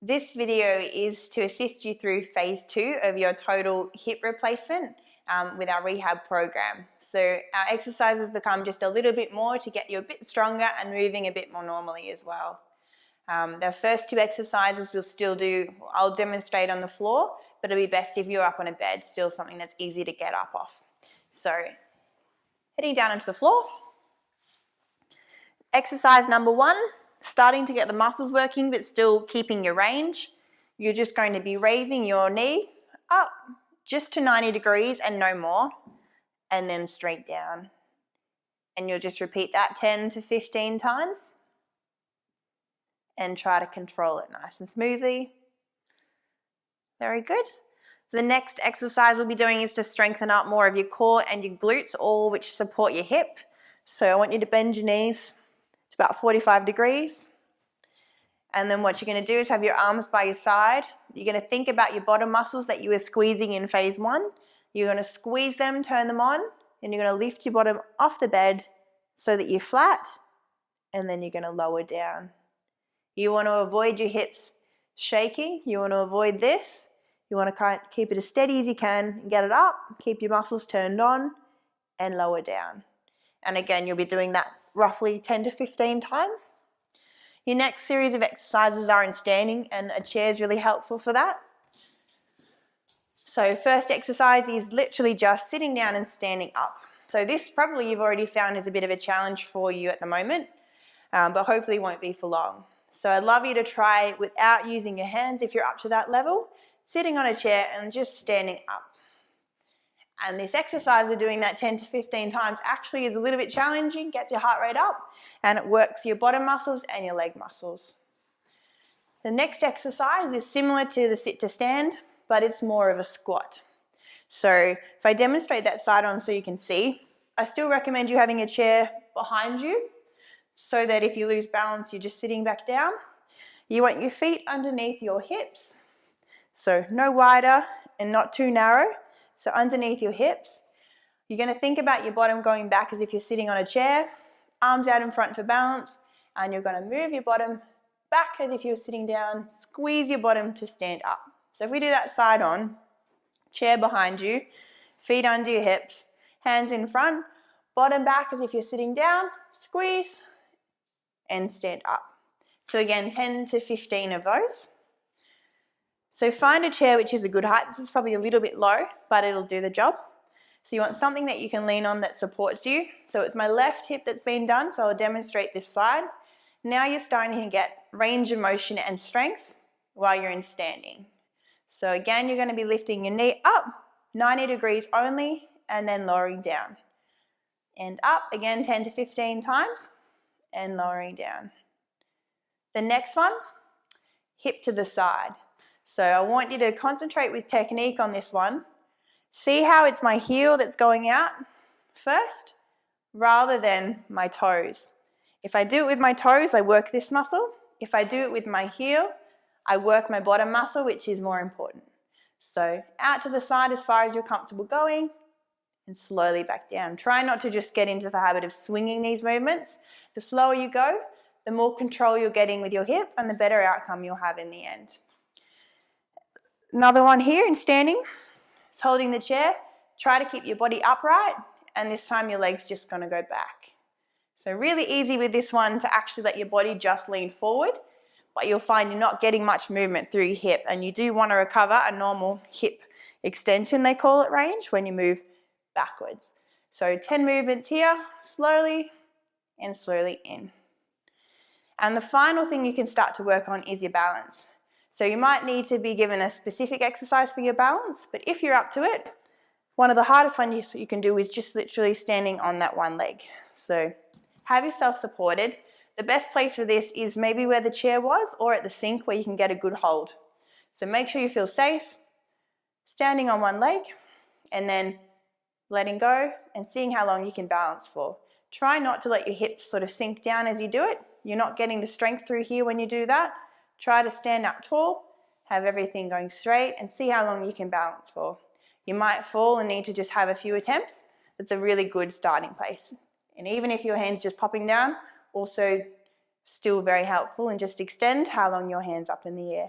This video is to assist you through phase 2 of your total hip replacement with our rehab program. So our exercises become just a little bit more to get you a bit stronger and moving a bit more normally as well. The first 2 exercises we'll still do, I'll demonstrate on the floor, but it'll be best if you're up on a bed, still something that's easy to get up off. So heading down onto the floor. Exercise number 1. Starting to get the muscles working but still keeping your range. You're just going to be raising your knee up just to 90 degrees and no more, and then straight down. And you'll just repeat that 10 to 15 times and try to control it nice and smoothly. Very good. So the next exercise we'll be doing is to strengthen up more of your core and your glutes, all which support your hip. So I want you to bend your knees about 45 degrees. And then what you're going to do is have your arms by your side. You're going to think about your bottom muscles that you were squeezing in phase 1. You're going to squeeze them, turn them on, and you're going to lift your bottom off the bed so that you're flat, and then you're going to lower down. You want to avoid your hips shaking. You want to avoid this. You want to keep it as steady as you can, get it up, keep your muscles turned on, and lower down. And again, you'll be doing that roughly 10 to 15 times. Your next series of exercises are in standing, and a chair is really helpful for that. So first exercise is literally just sitting down and standing up. So this probably you've already found is a bit of a challenge for you at the moment, but hopefully won't be for long. So I'd love you to try without using your hands if you're up to that level, sitting on a chair and just standing up. And this exercise of doing that 10 to 15 times actually is a little bit challenging, gets your heart rate up, and it works your bottom muscles and your leg muscles. The next exercise is similar to the sit to stand, but it's more of a squat. So if I demonstrate that side on so you can see, I still recommend you having a chair behind you so that if you lose balance, you're just sitting back down. You want your feet underneath your hips, so no wider and not too narrow. So underneath your hips, you're going to think about your bottom going back as if you're sitting on a chair, arms out in front for balance, and you're going to move your bottom back as if you're sitting down, squeeze your bottom to stand up. So if we do that side on, chair behind you, feet under your hips, hands in front, bottom back as if you're sitting down, squeeze, and stand up. So again, 10 to 15 of those. So find a chair which is a good height. This is probably a little bit low, but it'll do the job. So you want something that you can lean on that supports you. So it's my left hip that's been done, so I'll demonstrate this side. Now you're starting to get range of motion and strength while you're in standing. So again, you're going to be lifting your knee up, 90 degrees only, and then lowering down. And up, again, 10 to 15 times, and lowering down. The next one, hip to the side. So I want you to concentrate with technique on this one. See how it's my heel that's going out first rather than my toes. If I do it with my toes, I work this muscle. If I do it with my heel, I work my bottom muscle, which is more important. So out to the side as far as you're comfortable going and slowly back down. Try not to just get into the habit of swinging these movements. The slower you go, the more control you're getting with your hip and the better outcome you'll have in the end. Another one here in standing, it's holding the chair. Try to keep your body upright, and this time your leg's just going to go back. So really easy with this one to actually let your body just lean forward, but you'll find you're not getting much movement through your hip, and you do want to recover a normal hip extension, they call it, range when you move backwards. So 10 movements here, slowly and slowly in. And the final thing you can start to work on is your balance. So you might need to be given a specific exercise for your balance, but if you're up to it, one of the hardest ones you can do is just literally standing on that one leg. So have yourself supported. The best place for this is maybe where the chair was or at the sink where you can get a good hold. So make sure you feel safe, standing on one leg, and then letting go and seeing how long you can balance for. Try not to let your hips sort of sink down as you do it. You're not getting the strength through here when you do that. Try to stand up tall, have everything going straight, and see how long you can balance for. You might fall and need to just have a few attempts. It's a really good starting place. And even if your hand's just popping down, also still very helpful, and just extend how long your hand's up in the air.